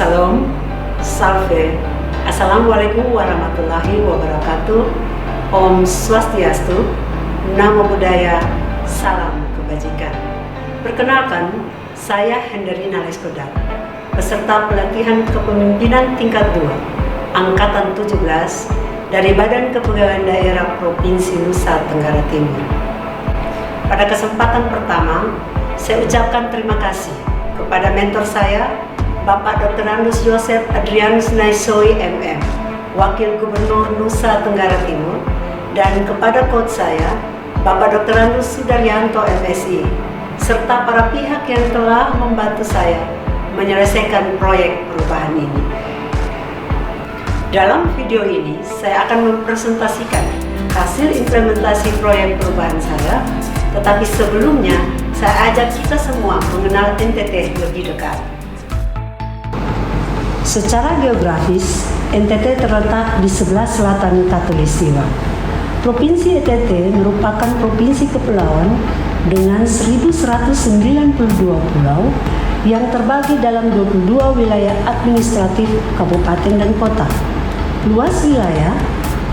Salam, Salve, Assalamualaikum warahmatullahi wabarakatuh, Om Swastiastu, Namo Buddhaya, Salam Kebajikan. Perkenalkan, saya Henderina Leskodar, peserta pelatihan kepemimpinan tingkat 2, Angkatan 17 dari Badan Kepegawaian Daerah Provinsi Nusa Tenggara Timur. Pada kesempatan pertama, saya ucapkan terima kasih kepada mentor saya, Bapak Dr. Andus Yosef Adrianus Naisoi MM, Wakil Gubernur Nusa Tenggara Timur, dan kepada coach saya, Bapak Dr. Andus Sudaryanto MSI, serta para pihak yang telah membantu saya menyelesaikan proyek perubahan ini. Dalam video ini, saya akan mempresentasikan hasil implementasi proyek perubahan saya, tetapi sebelumnya, saya ajak kita semua mengenal NTT lebih dekat. Secara geografis, NTT terletak di sebelah selatan Khatulistiwa. Provinsi NTT merupakan provinsi kepulauan dengan 1192 pulau yang terbagi dalam 22 wilayah administratif kabupaten dan kota. Luas wilayah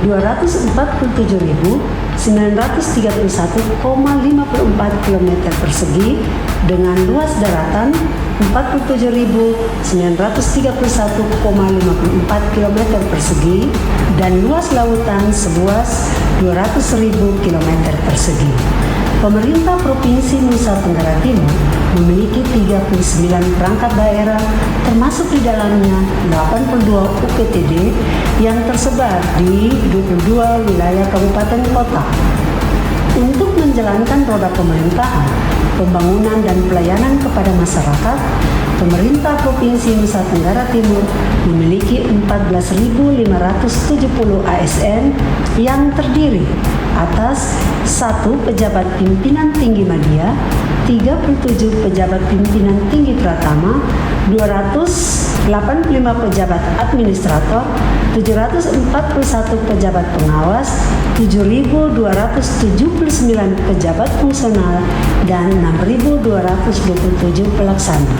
247.931,54 km persegi dengan luas daratan 47.931,54 km persegi dan luas lautan seluas 200.000 km persegi. Pemerintah Provinsi Nusa Tenggara Timur memiliki 39 perangkat daerah, termasuk di dalamnya 82 UPTD yang tersebar di 22 wilayah kabupaten kota. Untuk menjalankan roda pemerintahan, pembangunan dan pelayanan kepada masyarakat, pemerintah Provinsi Nusa Tenggara Timur memiliki 14.570 ASN yang terdiri atas 1 pejabat pimpinan tinggi media, 37 pejabat pimpinan tinggi pratama, 285 pejabat administrator, 741 pejabat pengawas, 7.279 pejabat fungsional, dan 6.227 pelaksana.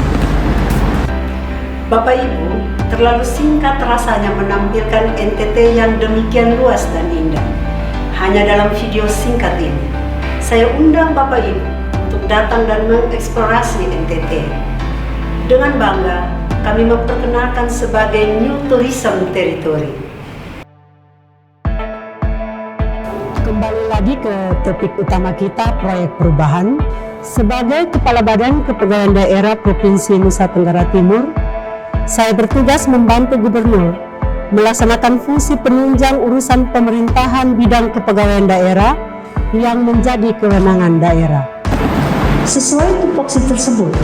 Bapak Ibu, terlalu singkat rasanya menampilkan NTT yang demikian luas dan indah. Hanya dalam video singkat ini, saya undang Bapak Ibu untuk datang dan mengeksplorasi NTT. Dengan bangga, kami memperkenalkan sebagai New Tourism Territory. Kembali lagi ke topik utama kita, proyek perubahan. Sebagai Kepala Badan Kepegawaian Daerah Provinsi Nusa Tenggara Timur, saya bertugas membantu Gubernur melaksanakan fungsi penunjang urusan pemerintahan bidang kepegawaian daerah yang menjadi kewenangan daerah. Sesuai tupoksi tersebut,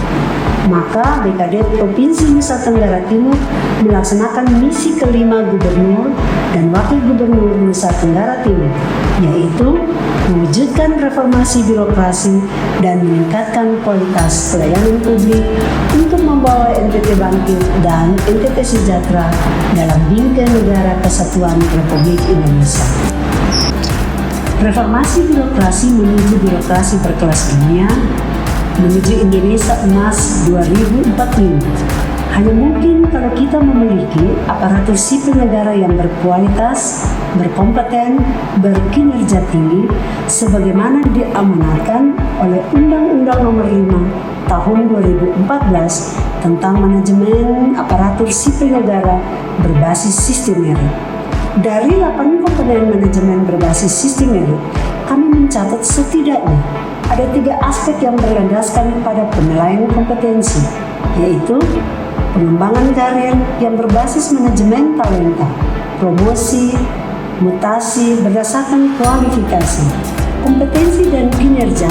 maka BKD Provinsi Nusa Tenggara Timur melaksanakan misi kelima Gubernur dan Wakil Gubernur Nusa Tenggara Timur, yaitu mewujudkan reformasi birokrasi dan meningkatkan kualitas pelayanan publik untuk membawa NTT bangkit dan NTT sejahtera dalam bingkai negara kesatuan Republik Indonesia. Reformasi birokrasi menuju birokrasi berkelas dunia, menuju Indonesia Emas 2045. Hanya mungkin kalau kita memiliki aparatur sipil negara yang berkualitas, berkompeten, berkinerja tinggi, sebagaimana diamanatkan oleh Undang-Undang Nomor 5 Tahun 2014 tentang manajemen aparatur sipil negara berbasis sistem merit. Dari 8 komponen manajemen berbasis sistem merit, kami mencatat setidaknya ada 3 aspek yang berlandaskan pada penilaian kompetensi, yaitu pengembangan karir yang berbasis manajemen talenta, promosi, mutasi berdasarkan kualifikasi, kompetensi dan kinerja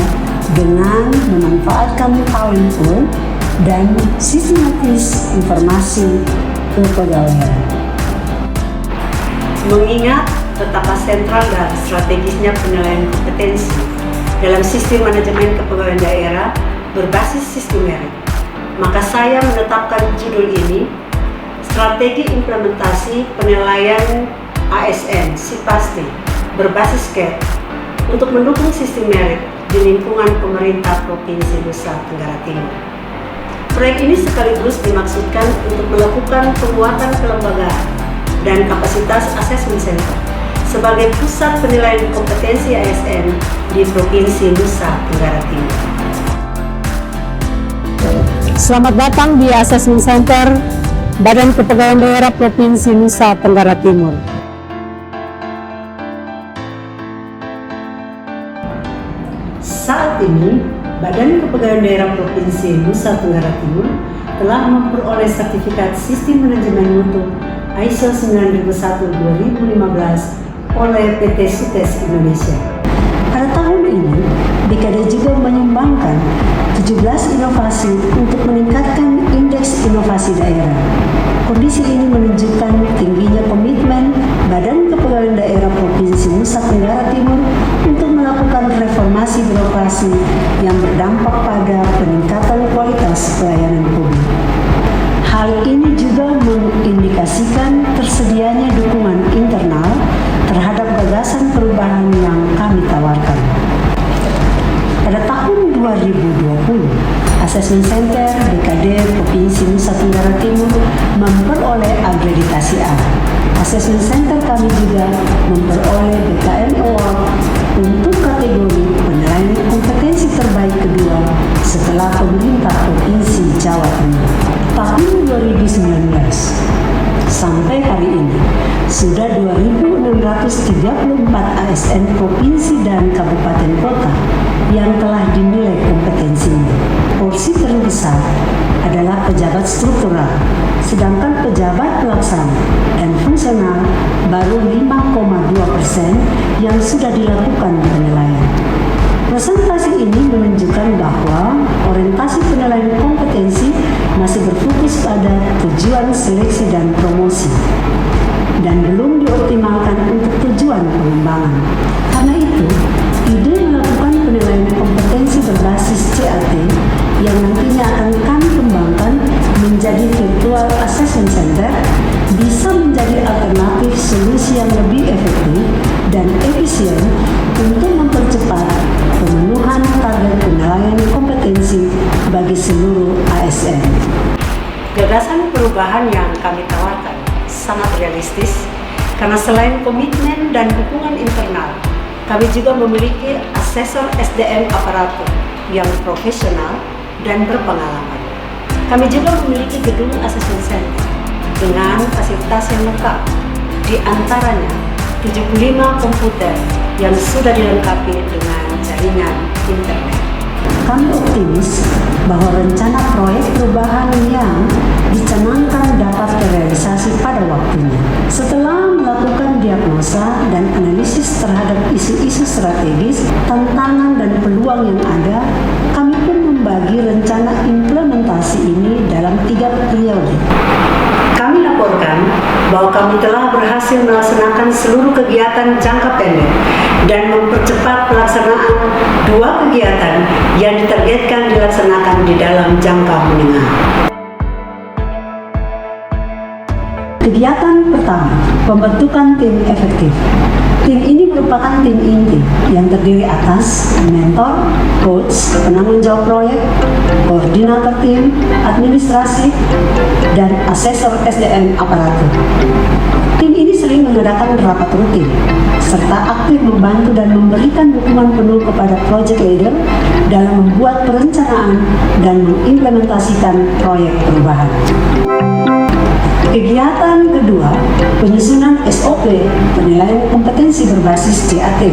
dengan memanfaatkan talent pool, dan sistematis informasi kepegawaian. Mengingat betapa sentral dan strategisnya penilaian kompetensi dalam sistem manajemen kepegawaian daerah berbasis sistem merit, maka saya menetapkan judul ini Strategi Implementasi Penilaian ASN SIPASTI berbasis CAT untuk mendukung sistem merit di lingkungan pemerintah Provinsi Nusa Tenggara Timur. Proyek ini sekaligus dimaksudkan untuk melakukan melakukan penguatan kelembagaan dan kapasitas Assessment Center sebagai pusat penilaian kompetensi ASN di Provinsi Nusa Tenggara Timur. Selamat datang di Assessment Center Badan Kepegawaian Daerah Provinsi Nusa Tenggara Timur. Saat ini, Badan Kepegawaian Daerah Provinsi Nusa Tenggara Timur telah memperoleh sertifikat Sistem Manajemen Mutu ISO 9001:2015 oleh PT Sutes Indonesia. Pada tahun ini, BKD juga menyumbangkan 17 inovasi untuk meningkatkan indeks inovasi daerah. Kondisi ini menunjukkan tingginya komitmen Badan Kepegawaian Daerah Provinsi Nusa Tenggara Timur untuk melakukan reformasi birokrasi yang berdampak pada peningkatan kualitas pelayanan publik. Hal ini juga mengindikasikan tersedianya dukungan internal terhadap gagasan perubahan yang kami tawarkan. Pada tahun 2020, Assessment Center BKD Provinsi Nusa Tenggara Timur memperoleh akreditasi A. Assessment Center kami juga memperoleh BKN Award untuk kategori penilaian kompetensi terbaik kedua setelah pemerintah Provinsi Jawa Timur. Tahun 2019 sampai hari ini, sudah 2.634 ASN provinsi dan kabupaten kota yang telah dinilai kompetensinya. Porsi terbesar adalah pejabat struktural, sedangkan pejabat pelaksana dan fungsional baru 5,2% yang sudah dilakukan penilaian. Presentasi ini menunjukkan bahwa orientasi penilaian kompetensi masih berfokus pada tujuan seleksi dan promosi dan belum dioptimalkan untuk tujuan pengembangan. Karena itu, ide melakukan penilaian kompetensi berbasis CAT yang nantinya akan kami kembangkan menjadi Virtual Assessment Center bisa menjadi alternatif solusi yang lebih efektif dan efisien untuk mempercepat pemenuhan target penilaian kompetensi bagi seluruh ASN. Gagasan perubahan yang kami tawarkan sangat realistis karena selain komitmen dan dukungan internal, kami juga memiliki asesor SDM aparatur yang profesional dan berpengalaman. Kami juga memiliki gedung assessment center dengan fasilitas yang lengkap, di antaranya 75 komputer yang sudah dilengkapi dengan jaringan internet. Kami optimis bahwa rencana proyek perubahan yang dicanangkan dapat terrealisasi pada waktunya. Setelah melakukan diagnosa dan analisis terhadap isu-isu strategis, tantangan dan peluang yang ada, kami pun membagi rencana implementasi ini dalam 3 periode. Kami laporkan bahwa kami telah berhasil melaksanakan seluruh kegiatan jangka pendek dan mempercepat pelaksanaan 2 kegiatan yang ditargetkan dilaksanakan di dalam jangka menengah. Kegiatan pertama, pembentukan tim efektif. Tim ini merupakan tim inti yang terdiri atas mentor, coach, penanggung jawab proyek, koordinator tim, administrasi, dan asesor SDM aparatur. Tim ini sering mengadakan rapat rutin, serta aktif membantu dan memberikan dukungan penuh kepada project leader dalam membuat perencanaan dan mengimplementasikan proyek perubahan. Kegiatan kedua, penyusunan SOP penilaian kompetensi berbasis CAT.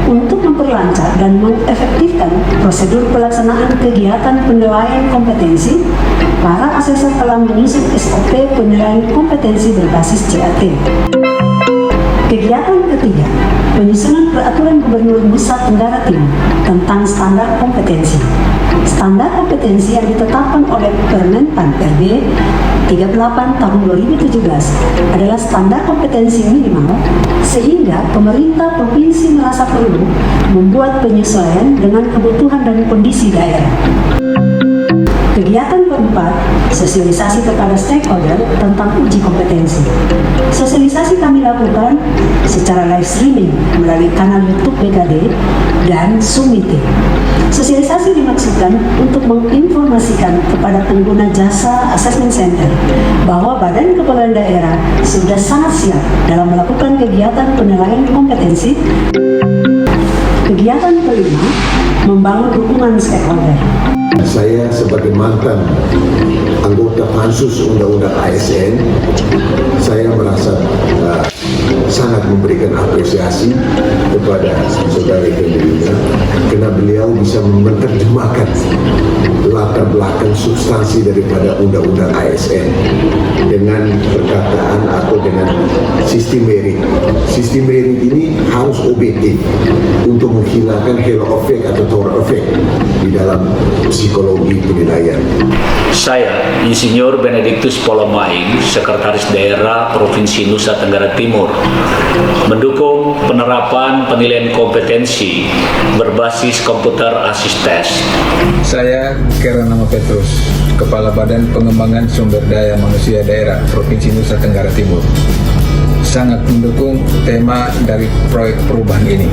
Untuk memperlancar dan mengefektifkan prosedur pelaksanaan kegiatan penilaian kompetensi, para asesor telah menyusun SOP penilaian kompetensi berbasis CAT. Kegiatan ketiga, penyusunan peraturan Gubernur Nusa Tenggara Timur tentang standar kompetensi. Standar kompetensi yang ditetapkan oleh Permenpan RB 38 tahun 2017 adalah standar kompetensi minimal, sehingga pemerintah provinsi merasa perlu membuat penyesuaian dengan kebutuhan dan kondisi daerah. Kegiatan keempat, sosialisasi kepada stakeholder tentang uji kompetensi. Sosialisasi kami lakukan secara live streaming melalui kanal YouTube BKD dan Zoom Meeting. Sosialisasi dimaksudkan untuk menginformasikan kepada pengguna jasa Assessment Center bahwa Badan Kepegawaian Daerah sudah sangat siap dalam melakukan kegiatan penilaian kompetensi. Kegiatan kelima, membangun dukungan stakeholder. Saya sebagai mantan anggota pansus Undang-Undang ASN, saya merasa sangat memberikan apresiasi kepada saudari Hendelina karena beliau bisa menerjemahkan latar belakang substansi daripada Undang-Undang ASN dengan perkataan atau dengan sistem merit. Sistem merit ini harus objektif untuk menghilangkan halo effect atau tower effect di dalam psikologi penilaian. Saya, Insinyur Benediktus Polomaing, Sekretaris Daerah Provinsi Nusa Tenggara Timur, mendukung penerapan penilaian kompetensi berbasis komputer assist test. Saya Keranama Petrus, Kepala Badan Pengembangan Sumber Daya Manusia Daerah Provinsi Nusa Tenggara Timur, sangat mendukung tema dari proyek perubahan ini.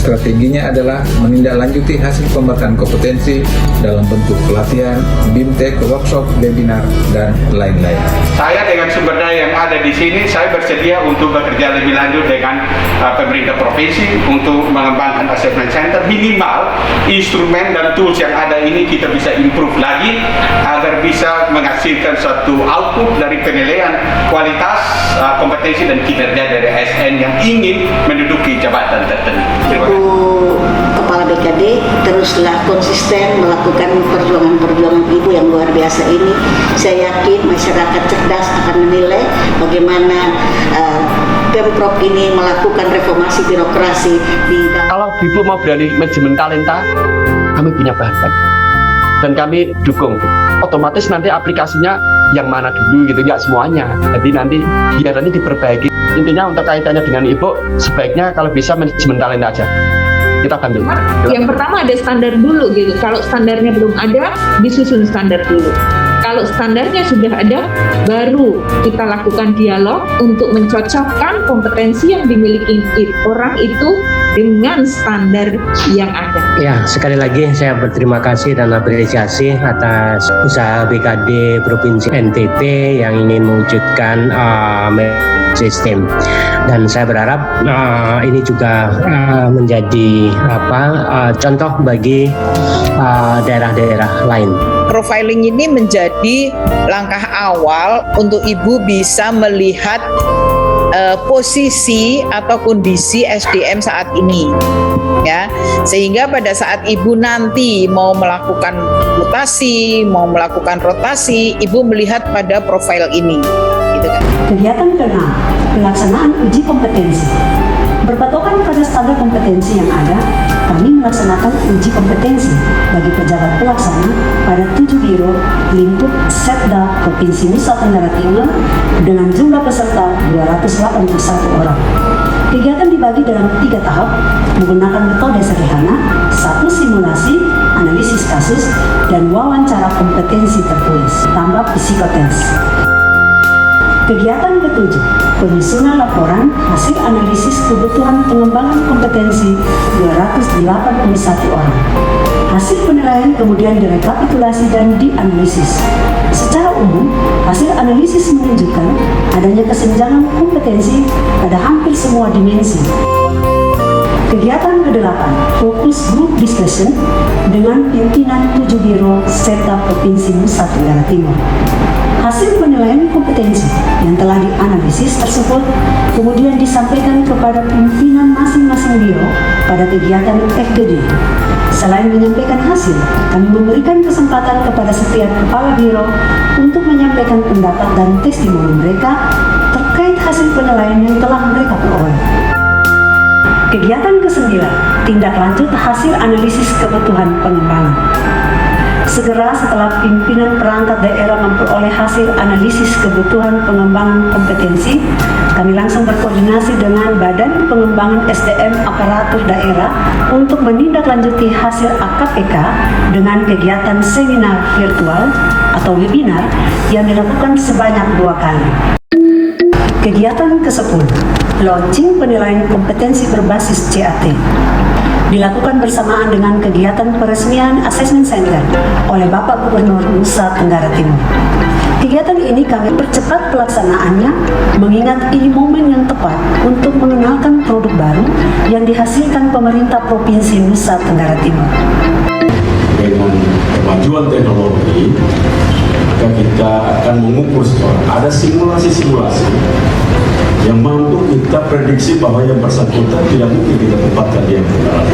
Strateginya adalah menindaklanjuti hasil pemetaan kompetensi dalam bentuk pelatihan, BIMTEK, workshop, webinar, dan lain-lain. Saya dengan sumber daya yang ada di sini, saya bersedia untuk bekerja lebih lanjut dengan pemerintah provinsi untuk mengembangkan assessment center. Minimal instrumen dan tools yang ada ini kita bisa improve lagi agar bisa menghasilkan suatu output dari penilaian kualitas, kompetensi dan kinerja dari ASN yang ingin menduduki jabatan tertentu. Kepala BKD teruslah konsisten melakukan perjuangan-perjuangan Ibu yang luar biasa ini. Saya yakin masyarakat cerdas akan menilai bagaimana Pemprov ini melakukan reformasi birokrasi di kalau Ibu mau berani manajemen talenta, kami punya bahan dan kami dukung. Otomatis nanti aplikasinya yang mana dulu gitu, nggak semuanya. Jadi nanti biar nanti diperbaiki. Intinya untuk kaitannya dengan Ibu, sebaiknya kalau bisa manajemen talenta aja. Kita bantu. Yang pertama ada standar dulu gitu. Kalau standarnya belum ada, disusun standar dulu. Kalau standarnya sudah ada, baru kita lakukan dialog untuk mencocokkan kompetensi yang dimiliki orang itu dengan standar yang ada. Ya, sekali lagi saya berterima kasih dan apresiasi atas usaha BKD Provinsi NTT yang ingin mewujudkan sistem, dan saya berharap ini juga menjadi contoh bagi daerah-daerah lain. Profiling ini menjadi langkah awal untuk Ibu bisa melihat posisi atau kondisi SDM saat ini, ya, sehingga pada saat Ibu nanti mau melakukan mutasi, mau melakukan rotasi, Ibu melihat pada profil ini, gitu kan. Kegiatan ke-6, pelaksanaan uji kompetensi. Berpatokan pada standar kompetensi yang ada, kami melaksanakan uji kompetensi bagi pejabat pelaksana pada 7 biro lingkup Setda Provinsi Nusa Tenggara Timur dengan jumlah peserta 281 orang. Kegiatan dibagi dalam 3 tahap menggunakan metode sederhana, 1 simulasi, analisis kasus, dan wawancara kompetensi tertulis, tambah psikotes. Kegiatan ke-7, penyusunan laporan hasil analisis kebutuhan pengembangan kompetensi 281 orang. Hasil penilaian kemudian direkapitulasi dan dianalisis. Secara umum, hasil analisis menunjukkan adanya kesenjangan kompetensi pada hampir semua dimensi. Kegiatan ke-8, fokus group discussion dengan pimpinan 7 biro Setda Provinsi Nusa Tenggara Timur. Hasil penilaian kompetensi yang telah dianalisis tersebut kemudian disampaikan kepada pimpinan masing-masing biro pada kegiatan FGD. Selain menyampaikan hasil, kami memberikan kesempatan kepada setiap kepala biro untuk menyampaikan pendapat dan testimoni mereka terkait hasil penilaian yang telah mereka peroleh. Kegiatan ke-9, tindak lanjut hasil analisis kebutuhan pengembangan. Segera setelah pimpinan perangkat daerah memperoleh hasil analisis kebutuhan pengembangan kompetensi, kami langsung berkoordinasi dengan Badan Pengembangan SDM Aparatur Daerah untuk menindaklanjuti hasil AKPK dengan kegiatan seminar virtual atau webinar yang dilakukan sebanyak 2 kali. Kegiatan ke-10, launching penilaian kompetensi berbasis CAT, dilakukan bersamaan dengan kegiatan peresmian Assessment Center oleh Bapak Gubernur Nusa Tenggara Timur. Kegiatan ini kami percepat pelaksanaannya mengingat ini momen yang tepat untuk mengenalkan produk baru yang dihasilkan pemerintah Provinsi Nusa Tenggara Timur. Dengan kemajuan teknologi, maka kita akan mengukur sekarang. Ada simulasi-simulasi yang mampu kita prediksi bahwa yang bersangkutan tidak mungkin kita tempatkan di yang benar.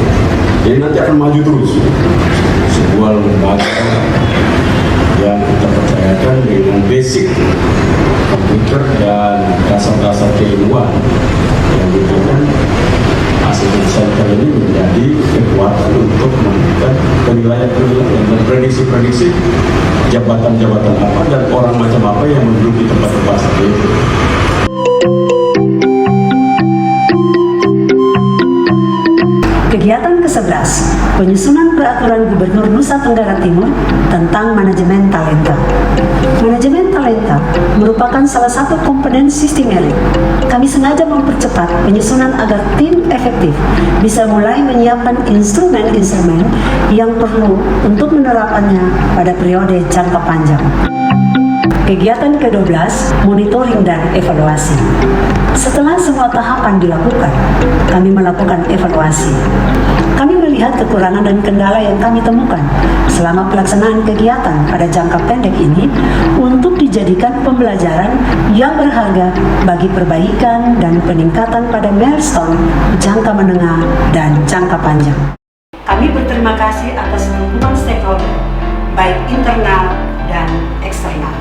Jadi nanti akan maju terus. Sebuah lembaga yang kita percayakan dengan basic komputer dan dasar-dasar keilmuan yang diberikan Assessment Center ini menjadi kekuatan untuk memberikan penilaian-penilaian dan prediksi-prediksi jabatan-jabatan apa dan orang macam apa yang menduduki tempat-tempat seperti itu. Kegiatan ke-11, penyusunan peraturan Gubernur Nusa Tenggara Timur tentang manajemen talenta. Manajemen talenta merupakan salah satu komponen sistem elit. Kami sengaja mempercepat penyusunan agar tim efektif bisa mulai menyiapkan instrumen-instrumen yang perlu untuk menerapkannya pada periode jangka panjang. Kegiatan ke-12, monitoring dan evaluasi. Setelah semua tahapan dilakukan, kami melakukan evaluasi. Kami melihat kekurangan dan kendala yang kami temukan selama pelaksanaan kegiatan pada jangka pendek ini untuk dijadikan pembelajaran yang berharga bagi perbaikan dan peningkatan pada milestone jangka menengah dan jangka panjang. Kami berterima kasih atas dukungan stakeholder, baik internal dan eksternal.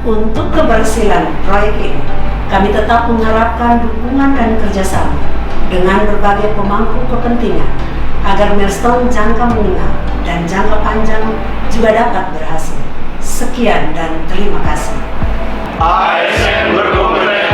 Untuk keberhasilan proyek ini, kami tetap mengharapkan dukungan dan kerjasama dengan berbagai pemangku kepentingan agar milestone jangka menengah dan jangka panjang juga dapat berhasil. Sekian dan terima kasih. ASN berkompeten.